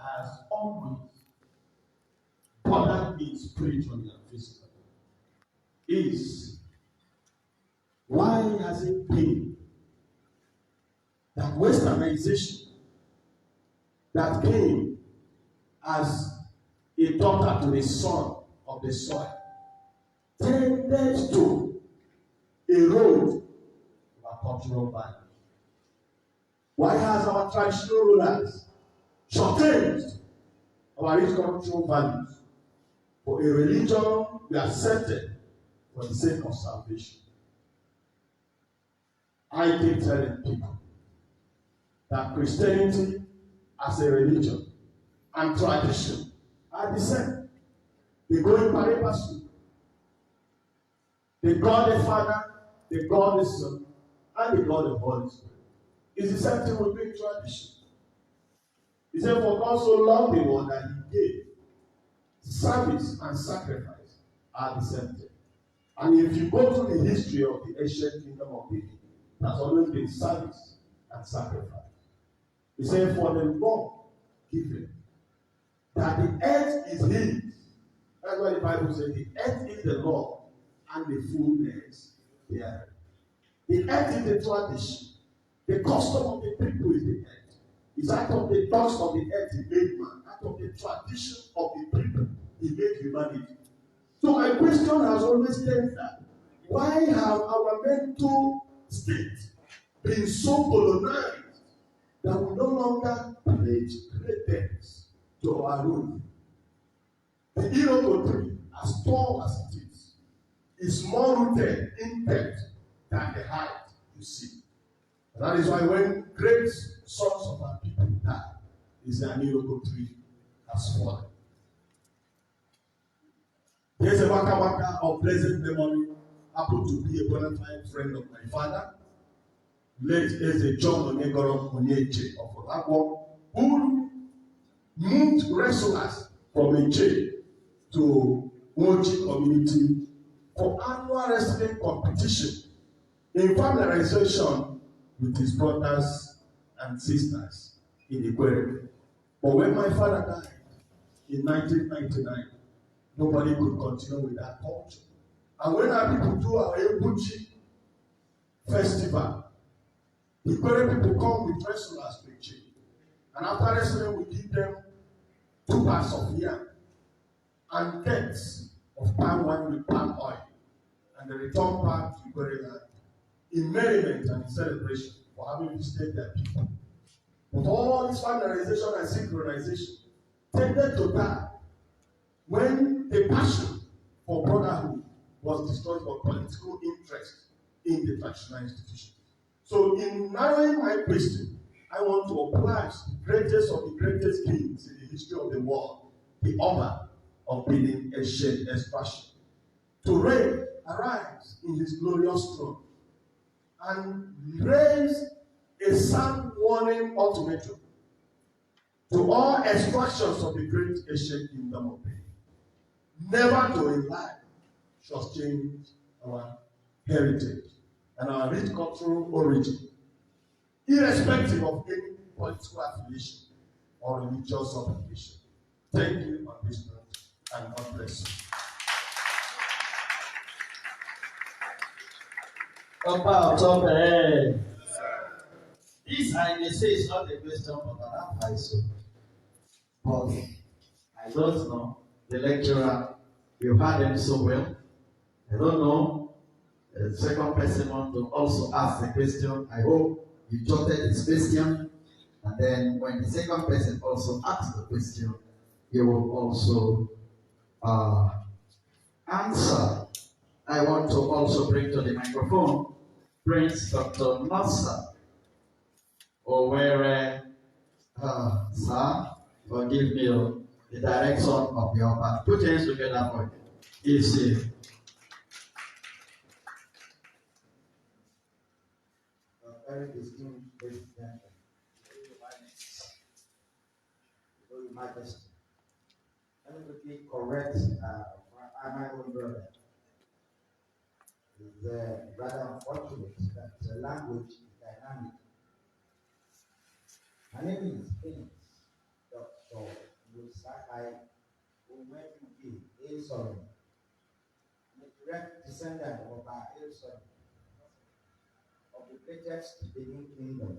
has always bothered me spiritually and physically is why has it been that westernization that came as a daughter to the son of the soil tended to erode our cultural values? Why has our traditional rulers shortchanged our rich cultural values for a religion we accepted for the sake of salvation? I keep telling people that Christianity as a religion and tradition are the same. They go in pari passu. The God the Father, the God the Son, and the God the Holy Spirit. It's the same thing with big tradition. He said, for God so loved the world that he gave. Service and sacrifice are the same thing. And if you go through the history of the ancient kingdom of David, there's always been service and sacrifice. He said, for the Lord given, that the earth is his. That's why the Bible says, the earth is the Lord, and the fullness thereof. The earth is the tradition. The custom of the people is the earth. It's out of the dust of the earth he made man. Out of the tradition of the people he made humanity. So my question has always been that why have our mental state been so colonized that we no longer pledge credence to our rule? The Iroko tree, as tall as it is more rooted in depth than the height you see. And that is why when great sons of our people die, is an Iroko tree has fallen. There's a waka waka of pleasant memory happened to be a bona fide friend of my father, late Eze John Onegoro Onyeche of Olagwo, who moved wrestlers from Eche to Mochi community for annual wrestling competition in familiarization with his brothers and sisters in Ikwere. But when my father died in 1999, nobody could continue with that culture. And when our people do our Ebuchi festival, the Ikwere people come with wrestlers to Eche. And after wrestling, we give them 2 parts of yam and kegs of palm wine with palm oil. And the return back to Ikwere land in merriment and in celebration for having visited their people. But all this familiarization and synchronization tended to die when the passion for brotherhood was destroyed by political interest in the traditional institution. So in narrowing my question, I want to oblige the greatest of the greatest kings in the history of the world, the honor of being a shared expression, to arise in his glorious throne and raise a sound warning ultimatum to all extractions of the great ancient kingdom of Benin. Never to in life shall change our heritage and our rich cultural origin, irrespective of any political affiliation or religious affiliation. Thank you on this note, and God bless you. This I may say is not a question for Madam Haiso, but I don't know. The lecturer, you heard him so well. I don't know. The second person want to also ask the question. I hope you jotted his question, and then when the second person also asks the question, you will also answer. I want to also bring to the microphone Prince Dr. Nasser Owere, sir, forgive me, the direction of your part. Put your hands together for you. He's here. Very distinguished ladies and gentlemen, Your Majesty. Let me quickly correct my own brother. It's rather unfortunate that the language is dynamic. My name is Prince Dr. I went to be a son, a direct descendant of our son, of the greatest Benin kingdom.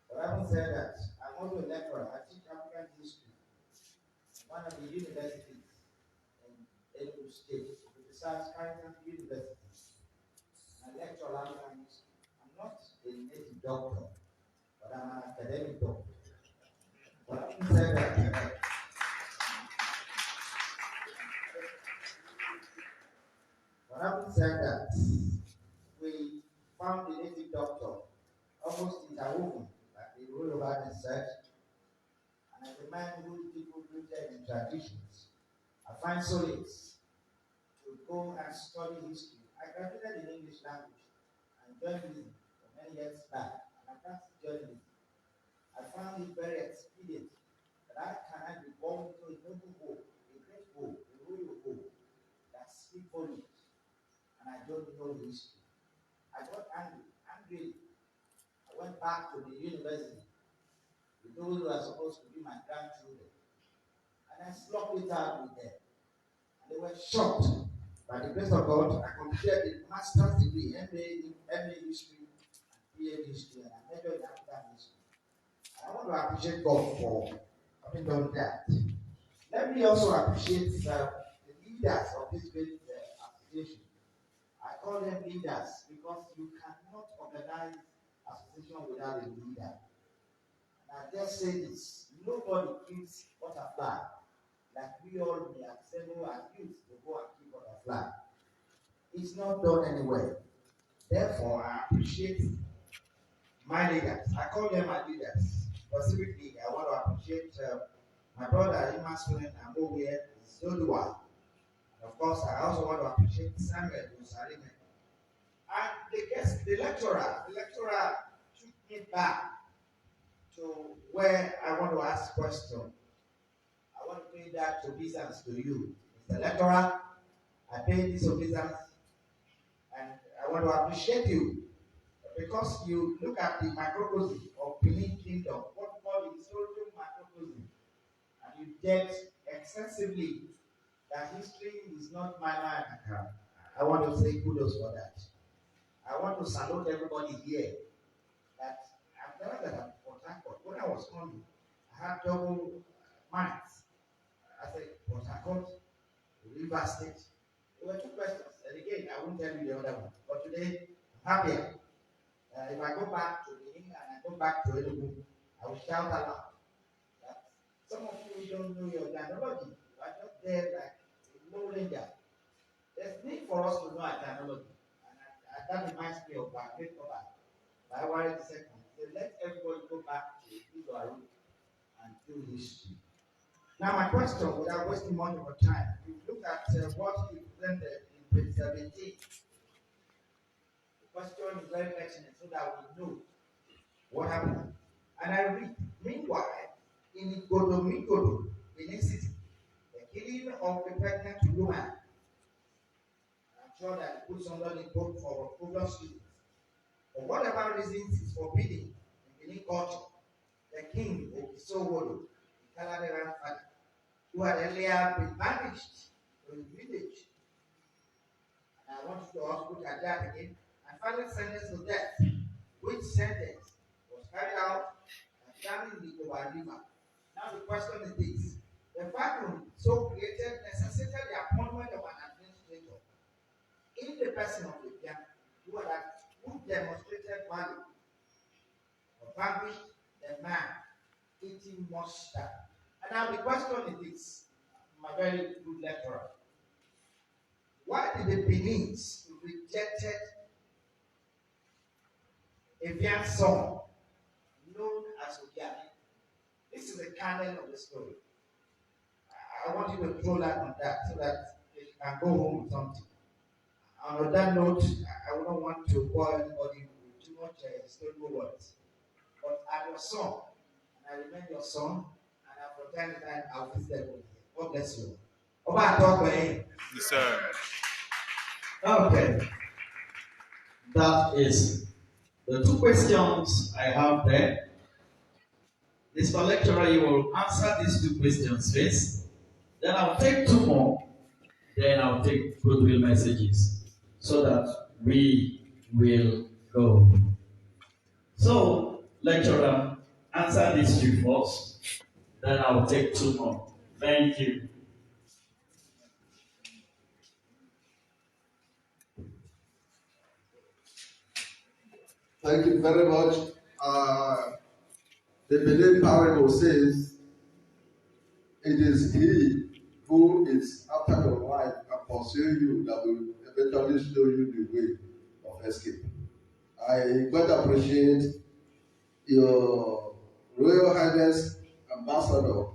But having said that, I'm also a lecturer. I teach African history at one of the universities in Enugu State, besides Carrington University. I lecture African history. I'm not a native doctor, but I'm an academic doctor. But having said that, we found the native doctor almost interwoven, like the rule of art and such. And as a man who people rooted in traditions, I find solace to go and study history. I graduated in English language and journalism many years back, and I practiced journalism. I found it very expedient that I cannot be born into a noble home, a great home, a royal home that speaks volumes, and I don't know the history. I got angry. I went back to the university with those who are supposed to be my grandchildren, and I slopped it out with them. And they were shocked. By the grace of God, I completed the master's degree, MA history, and PhD history, and I majored in African history. And I want to appreciate God for having done that. Let me also appreciate the leaders of this great association. I call them leaders because you cannot organize association without a leader. And I just say this: nobody keeps butterfly like we all may assemble as youth to go and keep butterfly. It's not done anywhere. Therefore, I appreciate my leaders. I call them my leaders. Specifically, I want to appreciate my brother Imaswin Amowe Zodua. And of course, I also want to appreciate Samuel Musalime. And the lecturer took me back to where I want to ask questions. I want to pay that obeisance to you, Mr. Lecturer. I pay this obeisance, and I want to appreciate you because you look at the microcosm of Benin Kingdom, what we call the historical microcosm, and you get extensively that history is not minor. I want to say kudos for that. I want to salute everybody here that I've never that at Port Harcourt. When I was coming, I had double minds. I said, Port Harcourt, River State. There were two questions. And again, I won't tell you the other one. But today, I'm happier. If I go back to Benin and I go back to Enugu, I will shout aloud. That some of you don't know your genealogy. You are just there like a low ranger. There's need for us to know our genealogy. And that reminds me of our great cover. By Warren II. So let everybody go back to Israel and do history. Now, my question, without wasting much of our time, you look at what he presented in page 17. The question is very pertinent so that we know what happened. And I read, meanwhile, in Igodo, Benin City, the killing of a pregnant woman, I'm sure that it puts under the book for previous students. For whatever reasons is forbidden in Benin culture, the king of Isowolo, the Calaveran father, who had earlier been banished to his village. And I want you to also look at that again. And finally sentenced to death, which sentence was carried out and examined the Owa River. Now the question is this: the vacuum so created necessitated the appointment of an administrator in the person of the Bian who demonstrated value or vanquished the man eating mustard. And now the question is this, my very good lecturer: why did the Benin's rejected a Bian son known as Ogiani? This is the canon of the story. I want you to throw light on that so that you can go home with something. And on that note, I don't want to bore anybody with too much historical words. But I'm your son, and I remain your son, and from time to time I'll visit everybody. God bless you. Yes, sir. Okay. That is the two questions I have there. Mr. Lecturer, you will answer these two questions first. Then I'll take two more. Then I'll take goodwill messages so that we will go. So, lecturer, answer these two first. Then I'll take two more. Thank you. Thank you very much. The Benin parable says, it is he who is after your life and pursue you that will eventually show you the way of escape. I quite appreciate your Royal Highness Ambassador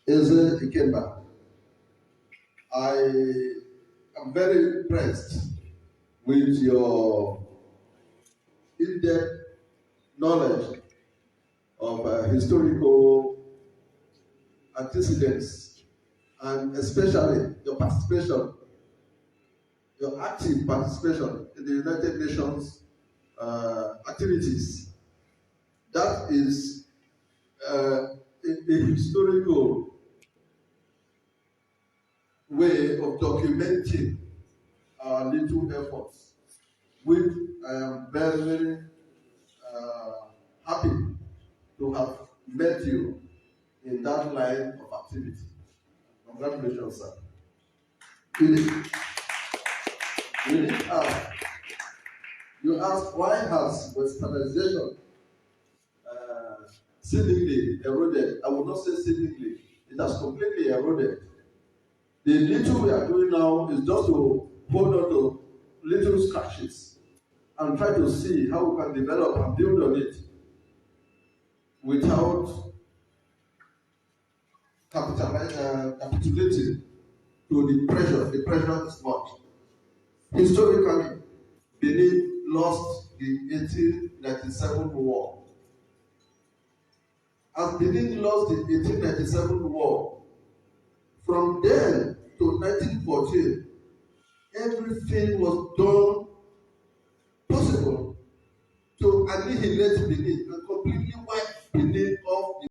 Eze Ikemba. I am very impressed with your in-depth knowledge of historical antecedents, and especially your participation, your active participation in the United Nations activities. That is a historical way of documenting our little efforts, which I am very, very happy to have met you in that line of activity. Congratulations, sir. You asked why has westernization seemingly eroded? I would not say seemingly, it has completely eroded. The little we are doing now is just to hold on to little scratches and try to see how we can develop and build on it without capitulating to the pressure. The pressure is much. Historically, Benin lost the 1897 war. As Benin lost the 1897 war, from then to 1914, everything was done